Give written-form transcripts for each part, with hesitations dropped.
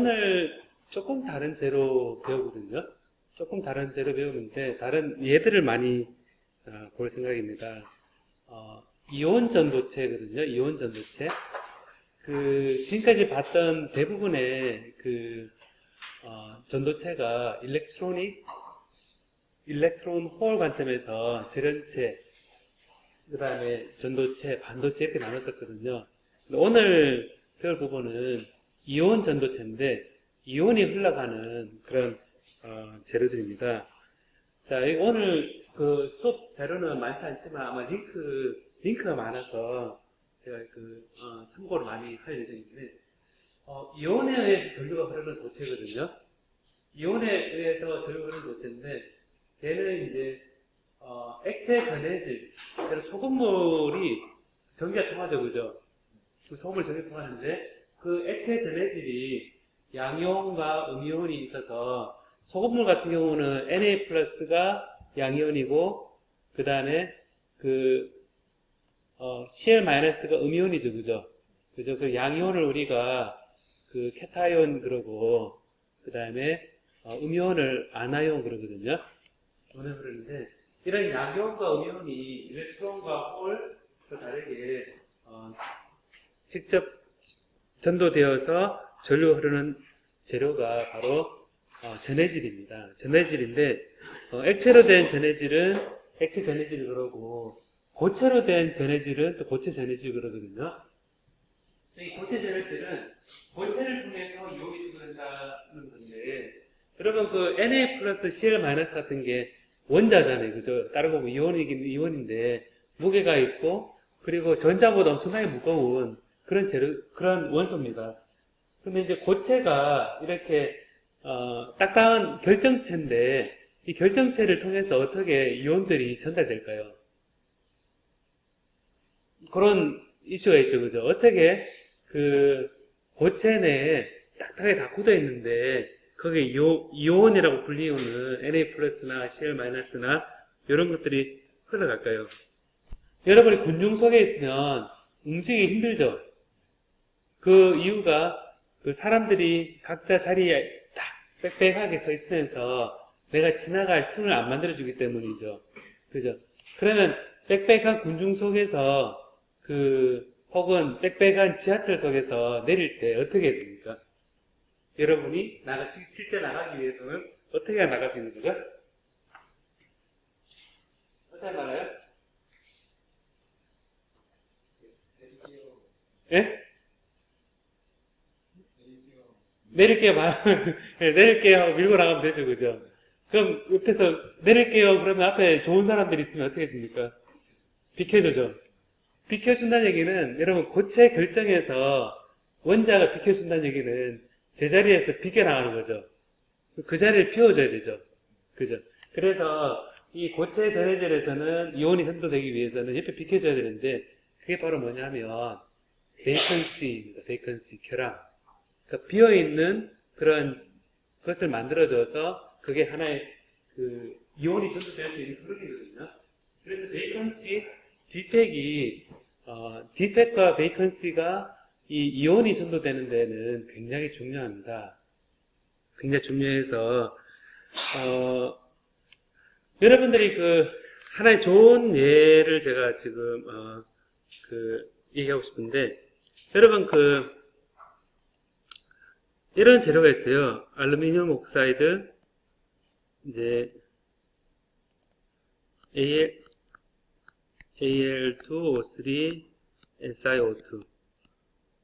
오늘 조금 다른 재료 배우거든요. 조금 다른 재료 배우는데 다른 얘들을 많이 볼 생각입니다. 이온 전도체거든요. 이온 전도체. 지금까지 봤던 대부분의 전도체가 일렉트론 홀 관점에서 절연체, 그 다음에 전도체, 반도체 이렇게 나눴었거든요. 오늘 배울 부분은 이온 전도체인데, 이온이 흘러가는 그런, 재료들입니다. 자, 오늘 수업 자료는 많지 않지만 아마 링크가 많아서 제가 참고를 많이 할 예정인데, 이온에 의해서 전류가 흐르는 도체거든요. 이온에 의해서 전류가 흐르는 도체인데, 얘는 이제, 액체 전해질, 소금물이 전기가 통하죠, 그죠? 소금물 전기가 통하는데, 그 액체 전해질이 양이온과 음이온이 있어서, 소금물 같은 경우는 Na 플러스가 양이온이고, 그 다음에 Cl 마이너스가 음이온이죠, 그죠? 그죠? 그 양이온을 우리가 케타이온 그러고, 그 다음에 음이온을 아나이온 그러거든요. 오늘 그러는데, 이런 양이온과 음이온이 일렉트론과 홀과 다르게 직접 전도되어서 전류가 흐르는 재료가 바로 전해질입니다. 전해질인데, 액체로 된 전해질은 액체 전해질 그러고, 고체로 된 전해질은 또 고체 전해질 그러거든요. 이 고체 전해질은 고체를 통해서 이온이 전도된다는 건데, 여러분 Na 플러스 Cl 마이너스 같은 게 원자잖아요. 그죠? 다른 거 이온이긴 이온인데, 무게가 있고, 그리고 전자보다 엄청나게 무거운 그런 원소입니다. 근데 이제 고체가 이렇게, 딱딱한 결정체인데, 이 결정체를 통해서 어떻게 이온들이 전달될까요? 그런 이슈가 있죠. 그죠? 어떻게 고체 내에 딱딱하게 다 굳어 있는데, 거기에 이온이라고 불리우는 Na 플러스나 Cl 마이너스나 이런 것들이 흘러갈까요? 여러분이 군중 속에 있으면 움직이기 힘들죠? 그 이유가 사람들이 각자 자리에 딱 빽빽하게 서 있으면서 내가 지나갈 틈을 안 만들어주기 때문이죠. 그죠? 그러면 빽빽한 군중 속에서 혹은 빽빽한 지하철 속에서 내릴 때 어떻게 됩니까? 여러분이 실제 나가기 위해서는 어떻게 나갈 수 있는 거죠? 어떻게 나가요? 예? 내릴게요. 내릴게요 하고 밀고 나가면 되죠. 그죠? 그럼 옆에서 내릴게요. 그러면 앞에 좋은 사람들이 있으면 어떻게 해줍니까? 비켜주죠. 비켜준다는 얘기는 여러분 고체 결정에서 원자가 비켜준다는 얘기는 제자리에서 비껴나가는 거죠. 그 자리를 비워줘야 되죠. 그죠? 그래서 이 고체 전해질에서는 이온이 전도되기 위해서는 옆에 비켜줘야 되는데 그게 바로 뭐냐면 베이컨시입니다. 베이컨시, 결함. 그러니까 비어있는 그런 것을 만들어줘서 그게 하나의 이온이 전도될 수 있는 흐름이거든요. 그래서 베이컨시 디펙과 베이컨시가 이 이온이 전도되는 데는 굉장히 중요합니다. 굉장히 중요해서, 여러분들이 하나의 좋은 예를 제가 지금, 얘기하고 싶은데, 여러분 이런 재료가 있어요. 알루미늄 옥사이드, 이제, Al2O3, SiO2.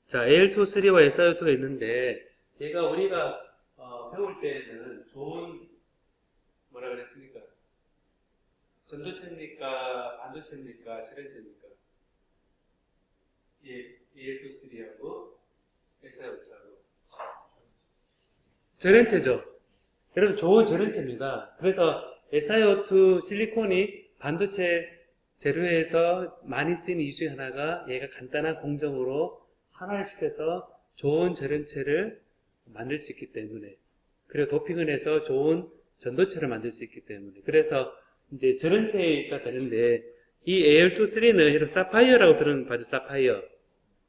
자, Al2O3와 SiO2가 있는데, 얘가 우리가, 배울 때는 좋은, 뭐라 그랬습니까? 전도체입니까? 반도체입니까? 절연체입니까? Al2O3하고 SiO2하고. 절연체죠. 여러분, 좋은 절연체입니다. 그래서 SiO2 실리콘이 반도체 재료에서 많이 쓰이는 이유 중에 하나가 얘가 간단한 공정으로 산화시켜서 좋은 절연체를 만들 수 있기 때문에, 그리고 도핑을 해서 좋은 전도체를 만들 수 있기 때문에, 그래서 이제 절연체가 되는데, 이 Al2O3는 여러분 사파이어라고 들은 봐죠.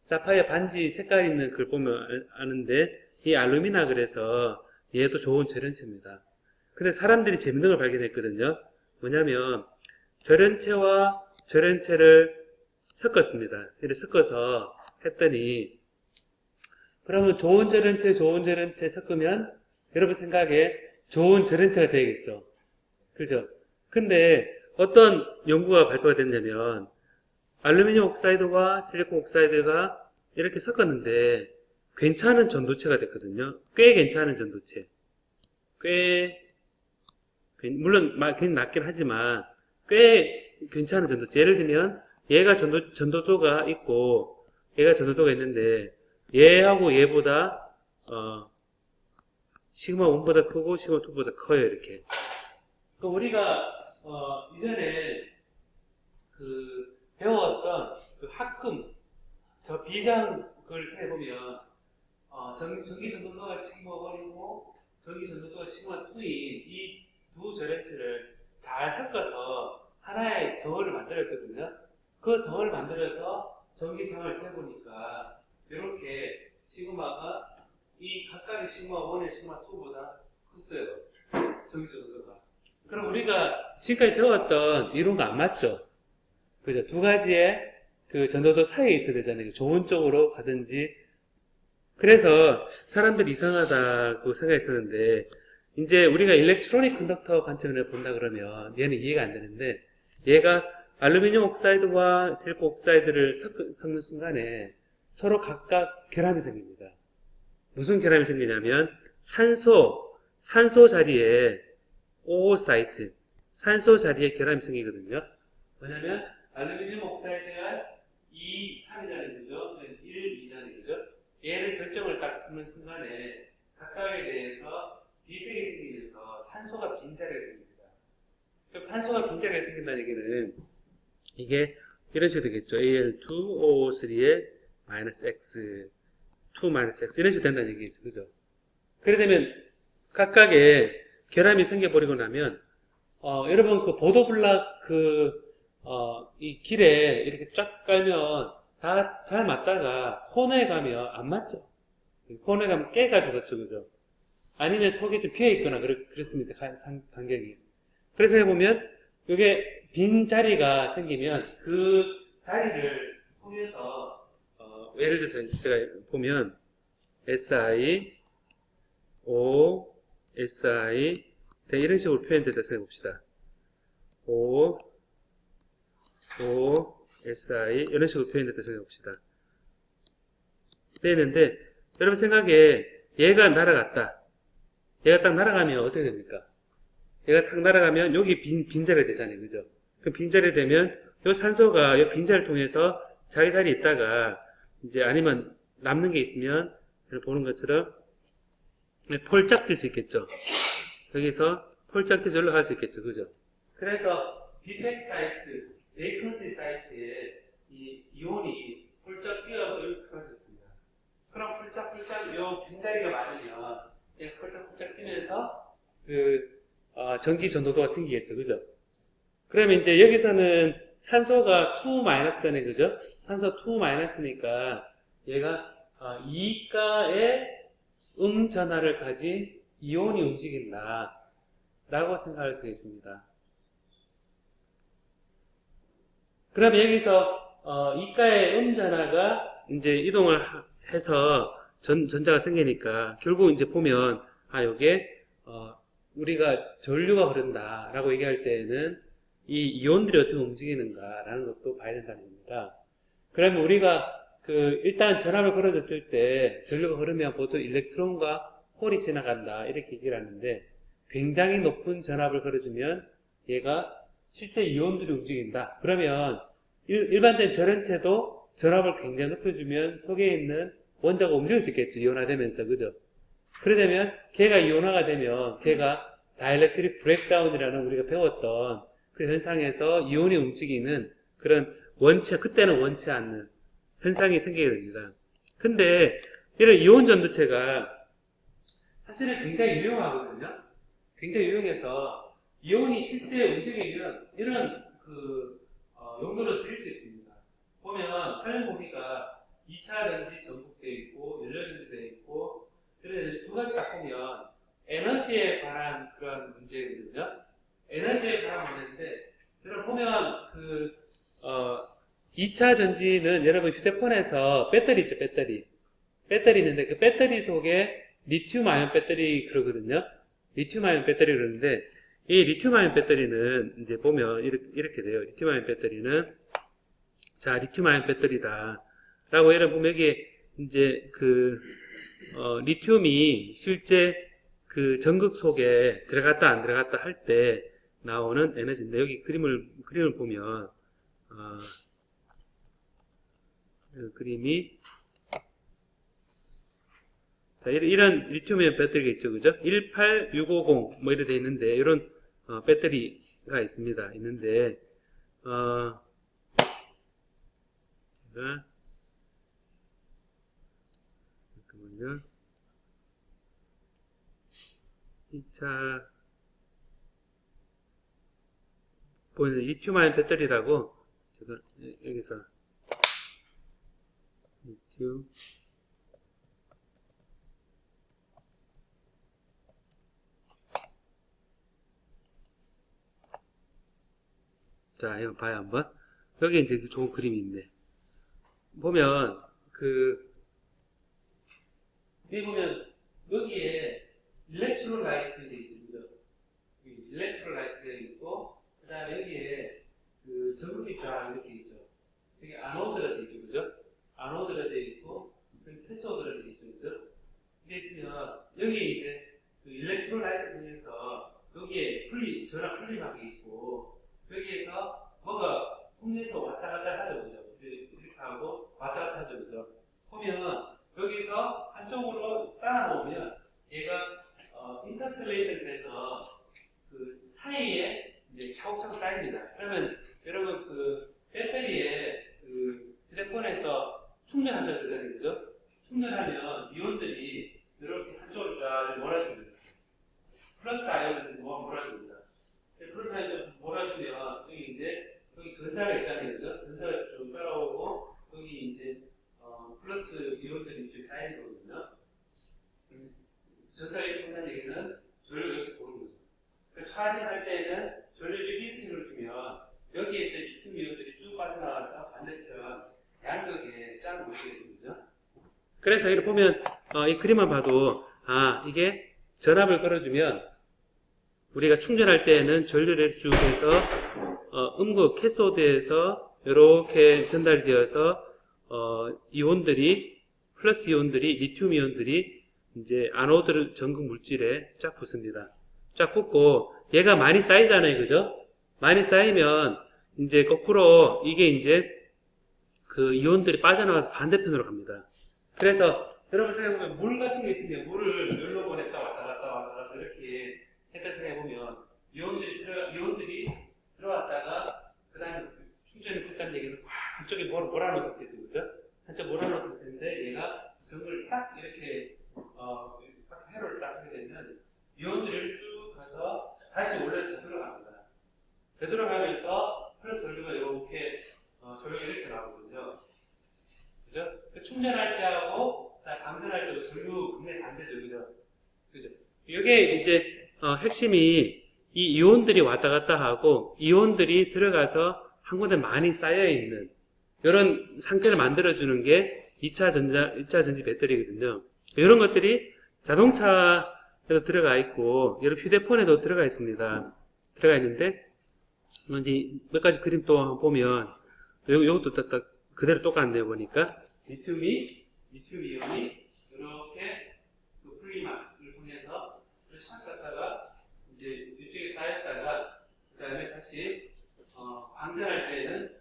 사파이어 반지 색깔 있는 걸 보면 아는데, 이 알루미나 그래서 얘도 좋은 절연체입니다. 근데 사람들이 재밌는 걸 발견했거든요. 뭐냐면 절연체와 절연체를 섞었습니다. 이렇게 섞어서 했더니 그러면 좋은 절연체 섞으면 여러분 생각에 좋은 절연체가 되겠죠. 그죠? 근데 어떤 연구가 발표가 됐냐면 알루미늄 옥사이드와 실리콘 옥사이드가 이렇게 섞었는데 괜찮은 전도체가 됐거든요. 꽤 괜찮은 전도체. 물론 많이 낮긴 하지만 꽤 괜찮은 전도체. 예를 들면 얘가 전도도가 있고 얘가 전도도가 있는데 얘하고 얘보다 시그마 1보다 크고 시그마 2보다 커요. 이렇게. 그럼 우리가 이전에 그 배웠던 그 합금 저 비장 그걸 생각해보면 전기 전도도가 시그마 1이고 전기 전도도가 시그마 2인 이 두 절연체를 잘 섞어서 하나의 덩어리를 만들었거든요. 그 덩어리를 만들어서 전기장을 재보니까 이렇게 시그마가 이 각각의 시그마 1의 시그마 2보다 컸어요. 전기 전도도가. 그럼 우리가 지금까지 배웠던 이론과 안 맞죠? 그죠? 두 가지의 그 전도도 사이에 있어야 되잖아요. 좋은 쪽으로 가든지. 그래서 사람들이 이상하다고 생각했었는데, 이제 우리가 일렉트로닉 컨덕터 관점을 본다 그러면 얘는 이해가 안 되는데, 얘가 알루미늄 옥사이드와 실리콘 옥사이드를 섞는 순간에 서로 각각 결함이 생깁니다. 무슨 결함이 생기냐면, 산소 자리에 오사이트, 산소 자리에 결함이 생기거든요. 뭐냐면, 알루미늄 옥사이드가 2, 3이잖아요. 그죠? 1, 2잖아요. 그죠? 얘를 결정을 딱 쓰는 순간에 각각에 대해서 디펙이 생기면서 산소가 빈자리가 생깁니다. 그럼 산소가 빈자리가 생긴다는 얘기는 이게 이런 식으로 되겠죠. Al2O3에 -X, 2-X 이런 식으로 된다는 얘기죠. 그죠? 그래 되면 각각의 결함이 생겨버리고 나면 여러분 그 보도블락 이 길에 이렇게 쫙 깔면 다 잘 맞다가 코너에 가면 안 맞죠. 코너에 가면 깨가지고 그렇죠. 그죠? 아니면 속이 좀 비어있거나 그렇습니다. 간격이. 그래서 해보면 이게 빈 자리가 생기면 그 자리를 통해서 예를 들어서 제가 보면 SI, O, SI 이런 식으로 표현된다 생각해봅시다. O, SI 이런 식으로 표현됐다 생각해봅시다. 되는데 여러분 생각에 얘가 날아갔다. 얘가 딱 날아가면 어떻게 됩니까? 얘가 딱 날아가면 여기 빈자리가 되잖아요. 그죠? 그 빈자리 되면 이 산소가 이 빈자리를 통해서 자기 자리에 있다가 이제 아니면 남는 게 있으면 보는 것처럼 폴짝 뛸 수 있겠죠. 여기서 폴짝 뛰어 올라갈 수 있겠죠. 그죠? 그래서 디펙트 사이트, 베이컨시 사이트에 이 이온이 폴짝 뛰어서 이렇게 가졌습니다. 그럼 폴짝 이 빈자리가 많으면 폴짝 뛰면서 전기 전도도가 생기겠죠. 그죠? 그러면 이제 여기서는 산소가 2-네. 그죠? 산소 2-니까 얘가 이가의 전하를 가진 이온이 움직인다 라고 생각할 수가 있습니다. 그럼 여기서 이가의 전하가 이제 이동을 해서 전자가 생기니까 결국 이제 보면 요게 우리가 전류가 흐른다 라고 얘기할 때에는 이 이온들이 어떻게 움직이는가 라는 것도 봐야 된다는 겁니다. 그러면 우리가 일단 전압을 걸어줬을 때 전류가 흐르면 보통 일렉트론과 홀이 지나간다 이렇게 얘기를 하는데 굉장히 높은 전압을 걸어주면 얘가 실제 이온들이 움직인다. 그러면 일반적인 절연체도 전압을 굉장히 높여주면 속에 있는 원자가 움직일 수 있겠죠. 이온화되면서. 그죠? 그러려면 걔가 이온화가 되면 걔가 다이렉트릭 브레이크다운이라는 우리가 배웠던 그 현상에서 이온이 움직이는 그런 그때는 원치 않는 현상이 생기게 됩니다. 근데 이런 이온 전도체가 사실은 굉장히 유용하거든요. 굉장히 유용해서 이온이 실제 움직이면 이런 용도로 쓰일 수 있습니다. 보면 활용 범위가 2차 전지 전국되어 있고 연료 전지되어 있고 그래서 두 가지 딱 보면 에너지에 관한 그런 문제거든요. 에너지에 관한 문제인데, 여러분 보면 2차 전지는 여러분 휴대폰에서 배터리 있죠, 배터리. 배터리 있는데 그 배터리 속에 리튬 아이온 배터리 그러거든요. 리튬 아이온 배터리 그러는데 이 리튬 아이온 배터리는 이제 보면 이렇게 돼요. 리튬 아이온 배터리는 자, 리튬 아이온 배터리다. 라고 여러분 보면 여기 이제 리튬이 실제 그 전극 속에 들어갔다 안 들어갔다 할 때 나오는 에너지인데 여기 그림을 보면 그림이 자, 이런 리튬이온 배터리가 있죠, 그죠? 18650 뭐 이렇게 돼 있는데 이런 배터리가 있는데 잠깐만요. 2차 보이는 리튬 아이온 배터리라고 제가 여기서 리튬 자, 한번 봐요, 한번. 여기 이제 좋은 그림이 있네. 보면, 여기 보면, 여기에 일렉트로라이트 돼 있죠, 그죠? 일렉트로라이트 돼 있고, 그 다음에 여기에 전극이 쫙 이렇게 있죠. 여기 아노드가 돼 있죠, 그죠? 아노드가 돼 있고, 여기 캐소드가 돼 있죠, 그죠? 이게 있으면, 여기 이제 일렉트로라이트 중에서, 여기에 전압 풀림하게 있고, 여기에서 뭐가 국내에서 왔다 갔다 하죠, 그죠? 이렇게 하고 왔다 갔다 하죠, 그죠? 보면 여기서 한쪽으로 쌓아놓으면 얘가 인터펠레이션 돼서 그 사이에 이제 차곡차곡 쌓입니다. 그러면 여러분 배터리에 휴대폰에서 충전한다 그러잖아요, 그죠? 충전하면 이온들이 이렇게 한쪽으로 쫙 몰아줍니다. 플러스 아이온들이 몰아줍니다. 플러스 아이온 몰아주면 여기 전자가 있잖아요, 그죠? 전자가 쭉 따라오고 여기 이제 플러스 이온들이 이쪽에 쌓이는 거거든요. 전자가 이렇게 된다는 얘기는 전류가 이렇게 도는 거죠. 그러니까 차징할 때는 전류를 이렇게 눌러주면 여기에 있던 리튬 이온들이 쭉 빠져나와서 반대편 양극에 쫙 모이게 되거든요. 그래서 여기 보면 이 그림만 봐도 이게 전압을 걸어주면 우리가 충전할 때에는 전류를 쭉 해서 음극 캐소드에서 이렇게 전달되어서 이온들이 플러스 이온들이 리튬 이온들이 이제 아노드 전극 물질에 쫙 붙습니다. 쫙 붙고 얘가 많이 쌓이잖아요, 그죠? 많이 쌓이면 이제 거꾸로 이게 이제 그 이온들이 빠져나와서 반대편으로 갑니다. 그래서 여러분 생각해보면 물 같은 게 있으면 물을 열로 보냈다 왔다 갔다 이렇게 했다 생각해보면 이온들이 들어왔다가 그 다음에 충전이 됐다는 얘기는 한쪽에 몰아넣은 상태죠, 그죠? 한쪽 몰아넣은 상태인데 얘가 전극을 딱 이렇게 딱 회로를 딱 하게 되면 이온들이 쭉 가서 다시 원래 되돌아갑니다. 되돌아가면서 플러스 전류가 이렇게 전류가 이렇게 나오거든요. 그죠? 충전할 때하고 방전할 때도 전류 굉장히 반대죠, 그죠? 그죠? 이게 이제 핵심이 이 이온들이 왔다 갔다 하고 이온들이 들어가서 한 군데 많이 쌓여 있는 이런 상태를 만들어주는 게 2차 전지 배터리거든요. 이런 것들이 자동차에도 들어가 있고 여러 휴대폰에도 들어가 있습니다. 들어가 있는데 이제 몇 가지 그림 또 보면 요것도 딱 그대로 똑같네요, 보니까 리튬 이온이 이렇게 플리마를 통해서 샥 갔다가 이제 이쪽에 쌓였다가 그 다음에 다시 방전할 때는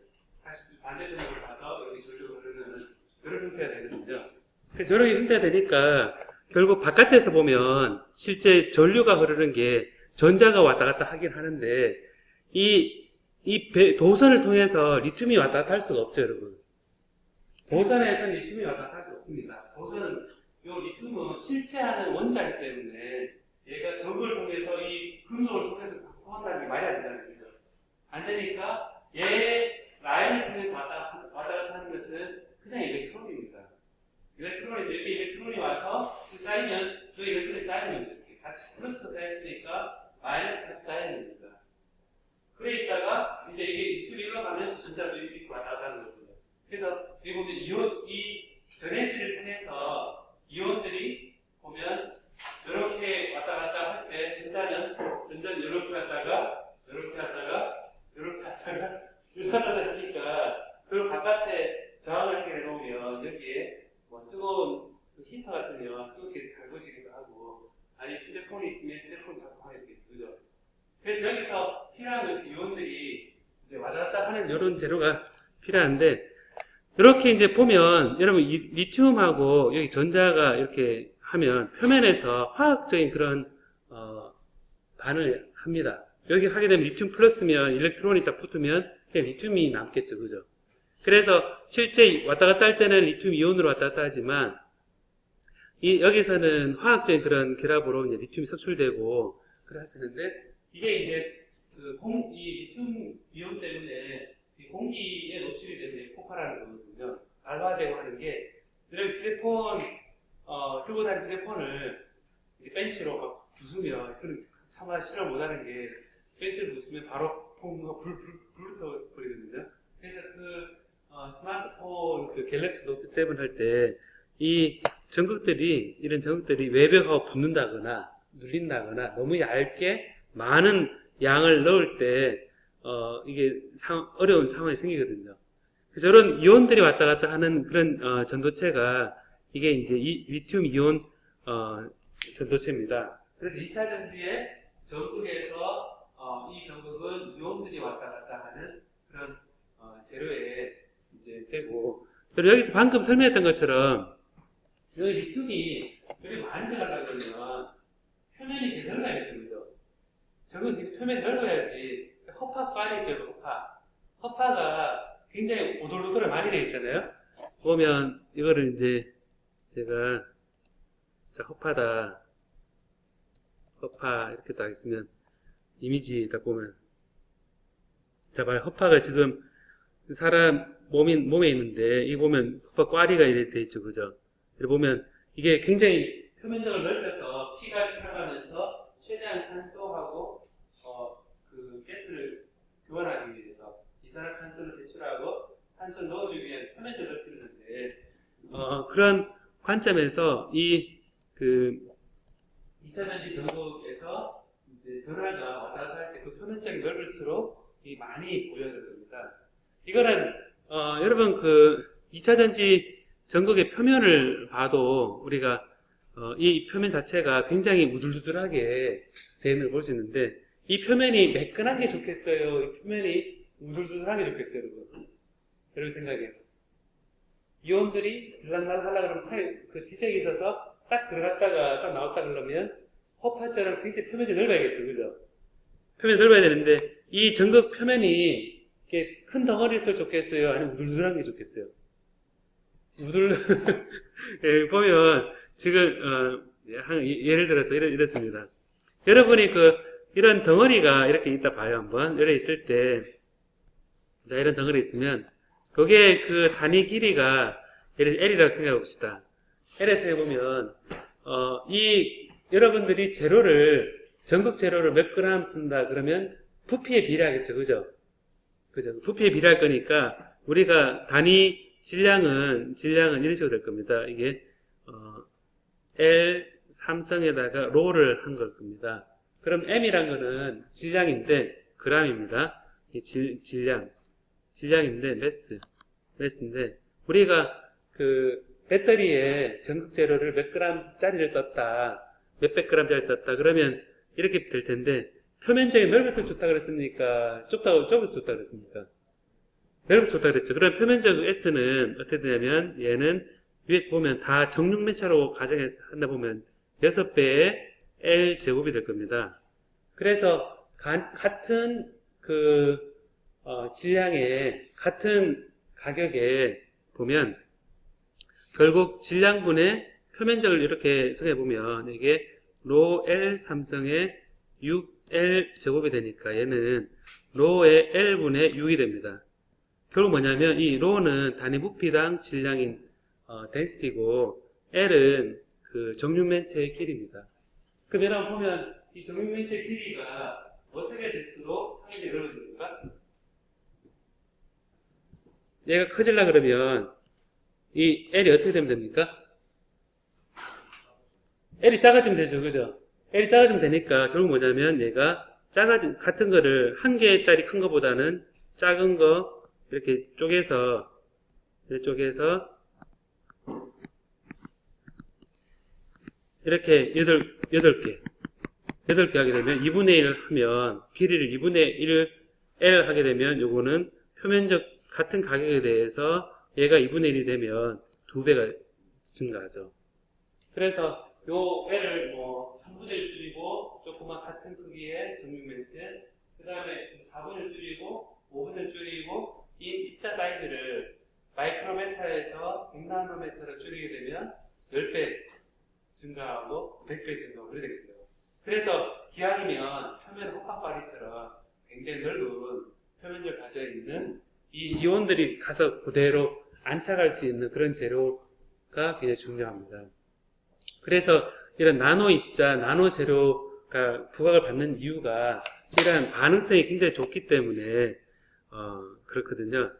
다시 반대편으로 가서 여기 전류가 흐르는 이런 형태가 되거든요. 그래서 저렇게 형태가 되니까 결국 바깥에서 보면 실제 전류가 흐르는 게 전자가 왔다 갔다 하긴 하는데 도선을 통해서 리튬이 왔다 갔다 할 수가 없죠, 여러분. 도선에서는 리튬이 왔다 갔다 할 수 없습니다. 도선은 요 리튬은 실체하는 원자이기 때문에 얘가 전구를 통해서 이 금속을 통해서 통한다는 게 말이 안 되잖아요, 그죠? 안 되니까 얘 라인을 통해서 왔다 갔다 하는 것은 그냥 일렉트론입니다. 이렇게 일렉트론이 와서 쌓이면 또 일렉트론이 쌓이면 이렇게 같이 플러스 쌓였으니까 마이너스가 쌓이는 겁니다. 그래 있다가 이제 이게 이쪽으로 일어가면 전자도 이렇게 왔다 갔다 하는 거거든요. 그래서 여기 보면 이 전해질을 통해서 이온들이 보면 이렇게 왔다 갔다 할 때 전자는 이렇게 왔다가 이렇게 왔다가 이렇게 왔다가 이렇게 왔다가 하니까 그걸 바깥에 저항을 이렇게 해놓으면 여기에 뭐 뜨거운 히터 같으면 뜨겁게 달궈지기도 하고 아니 휴대폰이 있으면 휴대폰 작동하게 되죠. 그래서 여기서 필요한 것이 이온들이 이제 왔다 갔다 하는 이런 재료가 필요한데 이렇게 이제 보면 여러분 이 리튬하고 여기 전자가 이렇게 하면 표면에서 화학적인 그런 반응을 합니다. 여기 하게 되면 리튬 플러스면 일렉트론이 딱 붙으면 그냥 리튬이 남겠죠, 그죠? 그래서 실제 왔다 갔다 할 때는 리튬 이온으로 왔다 갔다 하지만 여기서는 화학적인 그런 결합으로 이제 리튬이 석출되고 그래 하시는데 이게 이제 이 리튬 이온 때문에 공기에 노출이 되는 폭발하는 거거든요. 알화되고 하는 게 휴대폰 들고 다니는 휴대폰을 벤치로 막 부수면 그런 차마 실험 못하는 게 벤치를 부수면 바로 불 붙어버리거든요. 그래서 스마트폰 갤럭시 노트 7 할 때 이 이런 전극들이 외벽하고 붙는다거나 눌린다거나 너무 얇게 많은 양을 넣을 때 이게 어려운 상황이 생기거든요. 그래서 이런 이온들이 왔다 갔다 하는 그런 전도체가 이게 이제 이 리튬 이온 전도체입니다. 그래서 2차 전지의 전극에서 이 전극은 이온들이 왔다 갔다 하는 그런 재료에 이제 되고, 그리고 여기서 방금 설명했던 것처럼 여기 리튬이 여기 많이 들어가려면 표면이 되게 넓어야겠죠, 그죠? 저건 표면이 넓어야지. 허파관이죠, 허파가 굉장히 오돌오돌 많이 되어 있잖아요. 보면 이거를 이제 제가 허파 이렇게 딱 있으면 이미지 딱 보면 자 봐요. 허파가 지금 사람 몸에 있는데 이 보면 허파 꽈리가 이렇게 되어 있죠, 그죠? 이렇게 보면 이게 굉장히 표면적을 넓혀서 피가 지나가면서 최대한 산소하고 가스를 교환하기 위해서 이산화탄소를 배출하고 산소를 넣어주기 위한 표면적을 넓히는데 그런 관점에서 이 2차 전지 전극에서 이제 전하가 왔다 갔다 할 때 그 표면적이 넓을수록 이 많이 보여야 됩니다. 이거는 여러분 2차 전지 전극의 표면을 봐도 우리가 이 표면 자체가 굉장히 우둘두둘하게 되는 걸 볼 수 있는데 이 표면이 매끈한 게 좋겠어요? 이 표면이 우둘두둘한 게 좋겠어요, 여러분? 여러분 생각해요. 이온들이 들락날락 하려고 그러면 그 디펙이 있어서 싹 들어갔다가 딱 나왔다 그러면 허파처럼 굉장히 표면이 넓어야겠죠, 그죠? 표면이 넓어야 되는데 이 전극 표면이 이렇게 큰 덩어리일수록 좋겠어요? 아니면 우둘두둘한 게 좋겠어요? 예, 보면 지금 예를 들어서 이렇습니다. 여러분이 이런 덩어리가 이렇게 있다 봐요, 한번. 이렇게 있을 때, 자, 이런 덩어리 있으면, 그게 단위 길이가 L이라고 생각해 봅시다. L에 생각해보면, 여러분들이 전극 재료를 몇 그램 쓴다, 그러면 부피에 비례하겠죠, 그죠? 그죠? 부피에 비례할 거니까, 우리가 단위 질량은 이런 식으로 될 겁니다. 이게, L 삼성에다가 로를 한 걸 겁니다. 그럼 M이란 거는 질량인데, g입니다. 질량인데, 매스인데, 우리가 배터리에 전극 재료를 몇 g짜리를 썼다, 몇백 g짜리 썼다, 그러면 이렇게 될 텐데, 표면적이 넓을수록 좋다 그랬습니까? 좁을수록 좋다 그랬습니까? 넓을수록 좋다 그랬죠. 그럼 표면적 S는 어떻게 되냐면, 얘는 위에서 보면 다 정육면차로 가정해서 한다 보면 6배의 L 제곱이 될 겁니다. 그래서 같은 질량에 같은 가격에 보면 결국 질량분의 표면적을 이렇게 생각해 보면 이게 로 L 삼성의 6L 제곱이 되니까 얘는 로의 L분의 6이 됩니다. 결국 뭐냐면 이 로는 단위 부피당 질량인 density고 L은 그 정육면체의 길이입니다. 그럼 여러분 보면 이 정육면체 길이가 어떻게 될수록 항이 넓어집니까? 얘가 커질라 그러면 이 L이 어떻게 되면 됩니까? L이 작아지면 되죠, 그죠? L이 작아지면 되니까 결국 뭐냐면 얘가 같은 거를 한 개짜리 큰 거보다는 작은 거 이렇게 쪼개서 이렇게 8개 하게 되면 2분의 1 하면 길이를 2분의 1 L 하게 되면 요거는 표면적 같은 가격에 대해서 얘가 2분의 1이 되면 2배가 증가하죠. 그래서 요 L을 뭐 3분의 1 줄이고 조그만 같은 크기의 정육면체, 그 다음에 4분의 1 줄이고 5분의 1 줄이고 이 입자 사이즈를 마이크로메타에서 100나노메타로 줄이게 되면 10배 증가하고 100배 증가하고 그렇게 되겠죠. 그래서 기왕이면 표면 호박바리처럼 굉장히 넓은 표면을 가져 있는 이 이온들이 가서 그대로 안착할 수 있는 그런 재료가 굉장히 중요합니다. 그래서 이런 나노 입자, 나노 재료가 부각을 받는 이유가 이런 반응성이 굉장히 좋기 때문에 그렇거든요.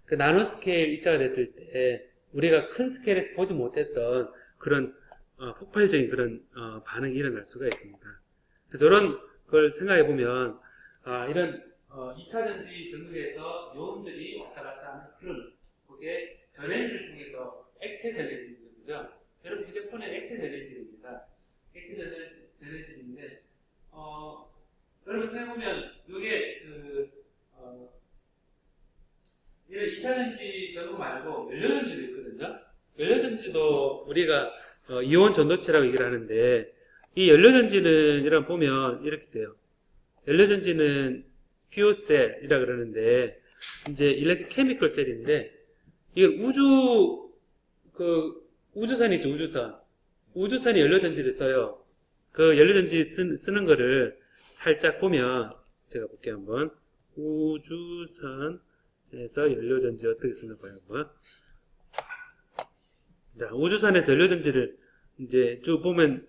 그 나노 스케일 입자가 됐을 때 우리가 큰 스케일에서 보지 못했던 그런 폭발적인 그런 반응이 일어날 수가 있습니다. 그래서 이런 걸 생각해 보면 이런 2차전지 전구에서 이온들이 왔다 갔다 하는 그런 그게 전해질을 통해서 액체 전해질이죠, 그죠? 여러분 휴대폰은 액체 전해질입니다. 액체 전해질인데 여러분 생각해 보면 이게 이런 2차전지 전구 말고 연료전지도 있거든요. 연료전지도 우리가 이온 전도체라고 얘기를 하는데 이 연료전지는 여러분 보면 이렇게 돼요. 연료전지는 퓨어셀이라 그러는데 이제 일렉트릭 케미컬 셀인데 이게 우주선이 있죠, 우주선이 연료전지를 써요. 그 연료전지 쓰는 거를 살짝 보면 제가 볼게요, 한번. 우주선에서 연료전지 어떻게 쓰는 거예요, 한번. 자, 우주선에서 연료전지를 이제 쭉 보면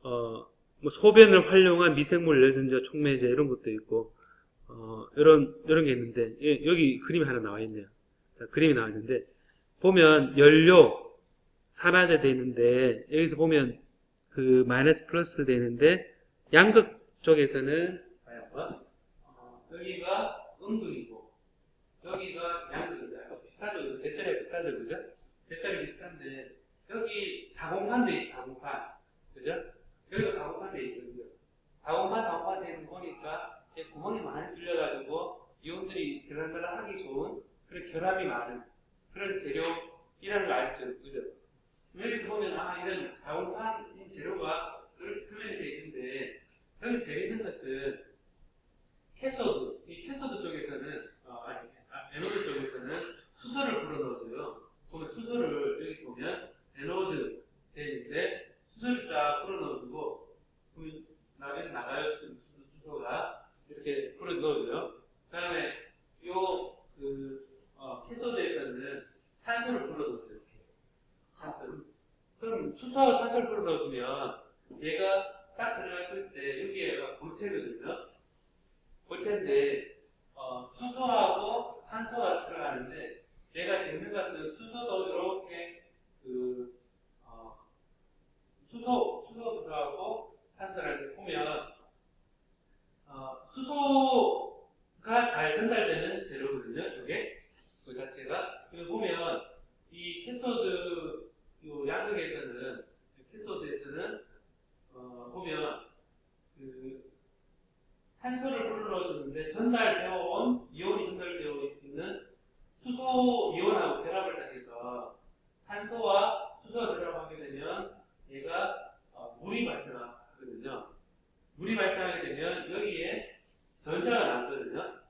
뭐 소변을 활용한 미생물 연료전지와 촉매제 이런 것도 있고 이런 게 있는데 여기 그림이 하나 나와 있네요. 자, 그림이 나와 있는데 보면 연료 산화제 돼 있는데 여기서 보면 그 마이너스 플러스 돼 있는데 양극 쪽에서는 여기가 음극이고 여기가 양극이다. 비슷하죠? 배터리가 비슷하죠, 그죠? 배터리 비슷한데 여기 다공판 돼 있죠, 다공판, 그죠? 여기가 다공판 돼 있죠, 그죠? 다공판 돼 있는 거 보니까 구멍이 많이 뚫려가지고 이온들이 들락날락하기 좋은 그런 결합이 많은 그런 재료이라는 걸 알죠, 그죠? 여기서 보면 이런 다공판 재료가 그렇게 표현이 되어 있는데 여기서 재밌는 것은 캐소드, 이 캐소드 쪽에서는 에노드 쪽에서는 수소를 불어넣어줘요. 보면 수소를 여기서 보면 에노드 되어 있는데 수소를 쫙 불어넣어주고 나가요 수소가 이렇게 불어넣어줘요. 그 다음에 캐소드에서는 산소를 불어넣어줘요. 산소. 그럼 수소와 산소를 불어넣어주면 얘가 딱 들어갔을 때 여기가 고체거든요. 고체인데 수소하고 산소가 들어가는데 얘가 재밌는 것은 수소도 이렇게 수소 들어가고 산소를 보면 수소가 잘 전달되는 재료거든요. 이게 그 자체가. 그리고 보면 이 캐소드 양극에서는 캐소드에서는 보면 산소를 불어넣어주는데 전달되어 온 이온이 전달되어 있는 수소 이온하고 결합을 당해서 산소와 수소가 결합하게 되면 얘가 물이 발생하거든요. 물이 발생하게 되면 여기에 전자가 남거든요.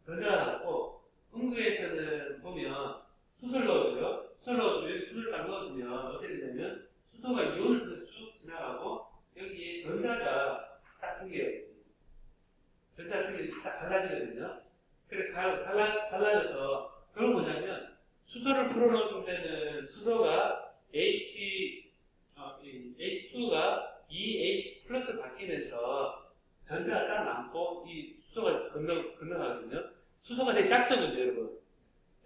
전자가 남고 음극에서는 보면 수소를 넣어줘요. 수소를 넣어주면 여기 수소를 딱 넣어주면 어떻게 되냐면 수소가 이온을 쭉 지나가고 여기에 전자가 딱 생겨요. 전자 생겨서 딱 갈라지거든요. 그래 갈라져서 그건 뭐냐 되냐면 수소가 H2가 EH 플러스 바뀌면서 전자가 딱 남고 이 수소가 건너가거든요. 수소가 되게 작죠, 그죠, 여러분?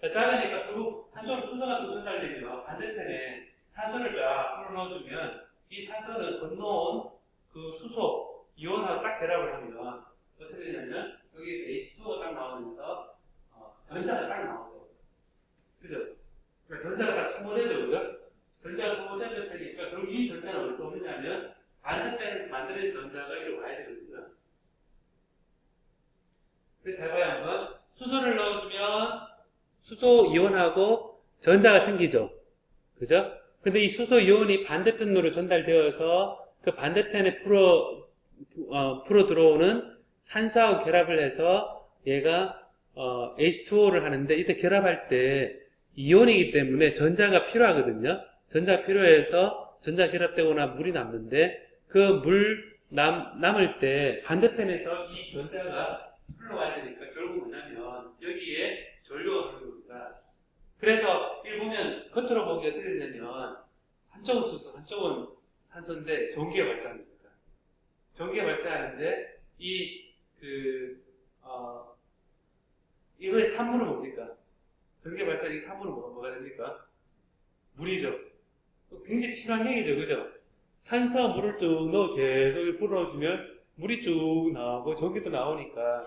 작으니까 결국 한쪽으로 수소가 또 전달되면 반대편에 산소를 쫙 풀어넣어주면 이 산소는 건너온 그 수소 이온하고 딱 결합을 하면 어떻게 되냐면 여기서 H2가 딱 나오면서 전자가 딱 나오죠. 그죠? 그러니까 전자가 딱 소모되죠, 그죠? 전자가 소모되면서 하니까 결국 이 전자는 어디서 오느냐면 반대편에서 만들어진 전자가 이리 와야 되거든요. 그래서 잘 봐요, 한번. 수소를 넣어주면 수소 이온하고 전자가 생기죠. 그죠? 근데 이 수소 이온이 반대편으로 전달되어서 그 반대편에 풀어 들어오는 산소하고 결합을 해서 얘가 H2O를 하는데 이때 결합할 때 이온이기 때문에 전자가 필요하거든요. 전자가 필요해서 전자 결합되거나 물이 남는데 그 물 남을 때 반대편에서 이 전자가 흘러와야 되니까 결국 뭐냐면 여기에 전류가 흐르는 겁니다. 그래서 이걸 보면 겉으로 보기 어떻게 되냐면 한쪽은 수소, 한쪽은 산소인데 전기가 발생합니다. 전기가 발생하는데 이거의 산물은 뭡니까? 전기가 발생하는 이 산물은 뭐가 됩니까? 물이죠. 굉장히 친환경이죠, 그죠? 산소와 물을 쭉 넣어 계속 불어넣어주면 물이 쭉 나오고 전기도 나오니까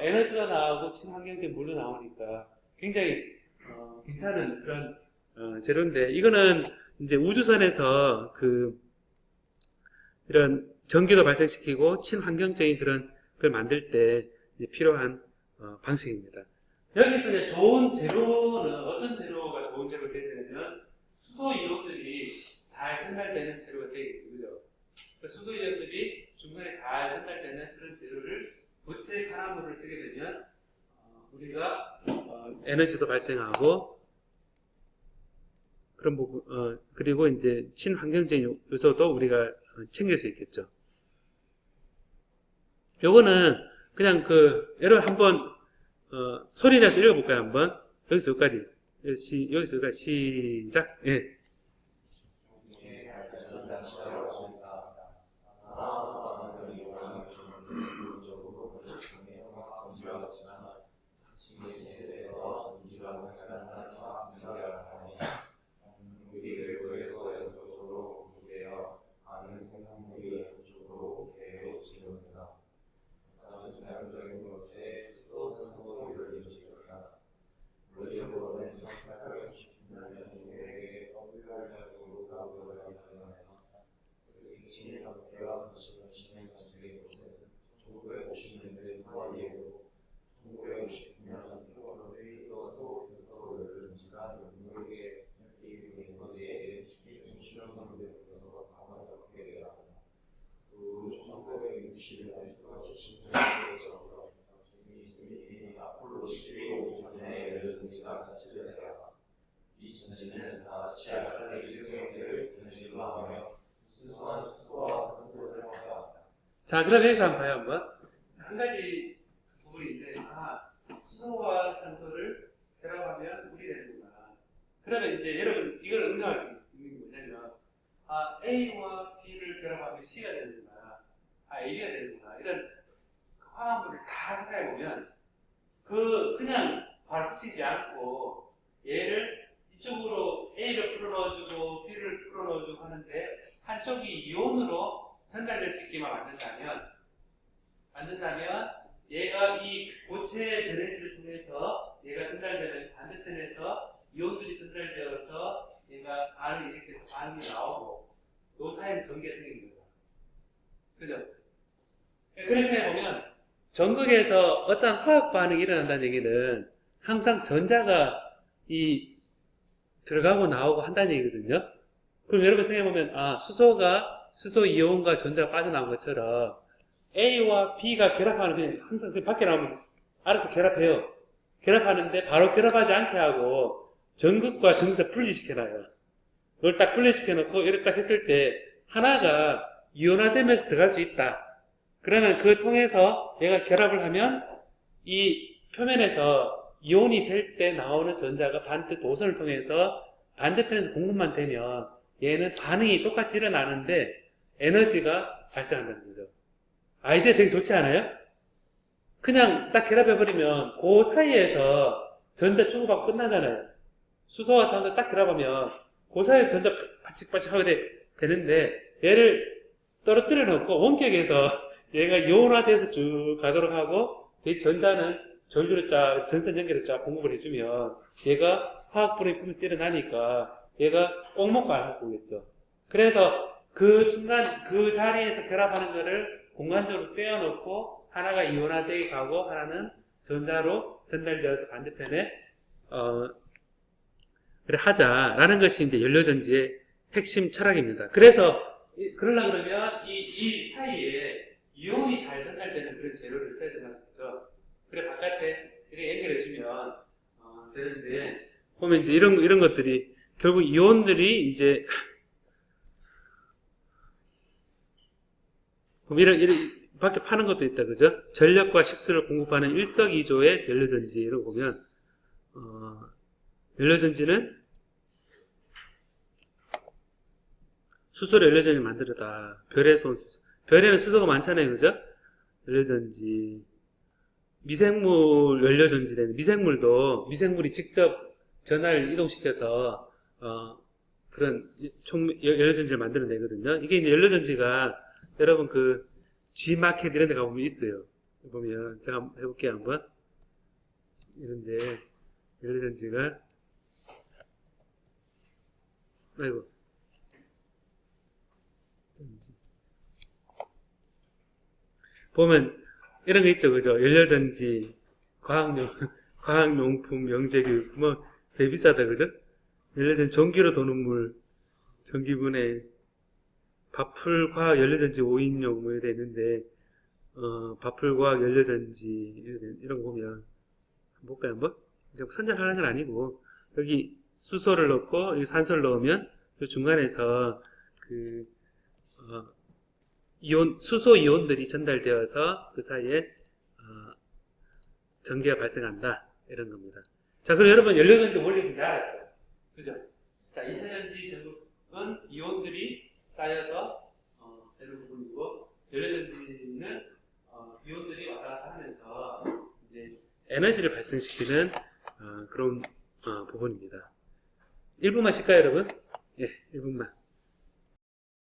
에너지가 나오고 친환경적인 물도 나오니까 굉장히 괜찮은 그런 재료인데 이거는 이제 우주선에서 이런 전기도 발생시키고 친환경적인 걸 만들 때 이제 필요한 방식입니다. 여기서 이제 좋은 재료는 어떤 재료가 좋은 재료가 되냐면 수소 이온들이 잘 전달되는 재료가 되겠죠, 그죠? 수소 이온들이 중간에 잘 전달되는 그런 재료를 고체 산화물을 쓰게 되면 우리가 에너지도 발생하고 그런 부분 그리고 이제 친환경적인 요소도 우리가 챙길 수 있겠죠. 요거는 그냥 여러분 한번 소리 내서 읽어볼까요, 한번? 여기서 여기까지. 여기서 여기까지 시작. 예. 자, 그럼 여기서 한번 봐요, 한번. 한 가지 부분인데, 수소와 산소를 결합하면 물이 되는구나. 그러면 이제 여러분, 이걸 응용할 수 있는 게 뭐냐면, A와 B를 결합하면 C가 되는구나. AB가 되는구나. 이런 화합물을 다 생각해보면, 그냥 바로 붙이지 않고, 얘를 이쪽으로 A를 풀어넣어주고, B를 풀어넣어주고 하는데, 한쪽이 이온으로 전달될 수 있게만 만든다면 얘가 이 고체 전해질을 통해서 얘가 전달되면서 반대편에서 이온들이 전달되어서 얘가 반을 일으켜서 반응이 나오고 요 사이에 전기가 생기는 거죠. 그죠? 그래서 해보면 전극에서 어떤 화학 반응이 일어난다는 얘기는 항상 전자가 들어가고 나오고 한다는 얘기거든요. 그럼 여러분 생각해보면 수소 이온과 전자가 빠져나온 것처럼 A와 B가 결합하는 그냥 항상 밖에 나오면 알아서 결합해요. 결합하는데 바로 결합하지 않게 하고 전극과 전극을 분리시켜놔요. 그걸 딱 분리시켜놓고 이렇게 딱 했을 때 하나가 이온화되면서 들어갈 수 있다. 그러면 그 통해서 얘가 결합을 하면 이 표면에서 이온이 될 때 나오는 전자가 반대 도선을 통해서 반대편에서 공급만 되면 얘는 반응이 똑같이 일어나는데 에너지가 발생한다는 거죠. 아이디어 되게 좋지 않아요? 그냥 딱 결합해버리면 그 사이에서 전자 주고받고 끝나잖아요. 수소와 산소 딱 결합하면 그 사이에서 전자 바칙바칙 하게 되는데 얘를 떨어뜨려 놓고 원격에서 얘가 이온화돼서 쭉 가도록 하고 대신 전자는 전류로 쫙 전선 연결을 쫙 공급을 해주면 얘가 화학 분해 품에서 일어나니까 얘가 꼭 먹고 안 먹고 오겠죠. 그래서 그 순간 그 자리에서 결합하는 거를 공간적으로 떼어놓고 하나가 이온화되게 가고 하나는 전자로 전달되어서 반대편에 그래 하자라는 것이 이제 연료전지의 핵심 철학입니다. 그래서 그러려고 그러면 이 사이에 이온이 잘 전달되는 그런 재료를 써야 된다는 거죠. 그래 바깥에 이렇게 연결해주면 되는데 보면 이제 이런 것들이 결국 이온들이 이제 이런 밖에 파는 것도 있다, 그죠? 전력과 식수를 공급하는 일석이조의 연료전지로 보면 연료전지는 수소로 연료전지를 만들었다. 별에서 온 수소. 별에는 수소가 많잖아요, 그죠? 연료전지. 미생물 연료전지는 미생물도 미생물이 직접 전하를 이동시켜서 그런 연료전지를 만들어내거든요. 이게 이제 연료전지가 여러분 그 G마켓 이런 데 가보면 있어요. 보면 제가 한번 해볼게요, 한번. 이런데 연료전지가 아이고 보면 이런 거 있죠, 그죠? 연료전지, 과학용품, 영재교육, 뭐 되게 비싸다, 그죠? 연료전지, 전기로 도는 물, 전기분해, 밥풀과학 연료전지 5인용 뭐 이래 있는데 밥풀과학 연료전지 이런 거 보면 한번 볼까요, 한번? 선전하는 건 아니고 여기 수소를 넣고 여기 산소를 넣으면 이 중간에서 그 수소 이온들이 전달되어서 그 사이에 전기가 발생한다 이런 겁니다. 자, 그럼 여러분 연료전지 원리는 다 알았죠? 그죠? 자, 2차 전지 전극은 이온들이 쌓여서 되는 부분이고 연료전지는 이온들이 왔다 갔다 하면서 이제 에너지를 발생시키는 그런 부분입니다. 1분만 쉴까요, 여러분? 예, 1분만.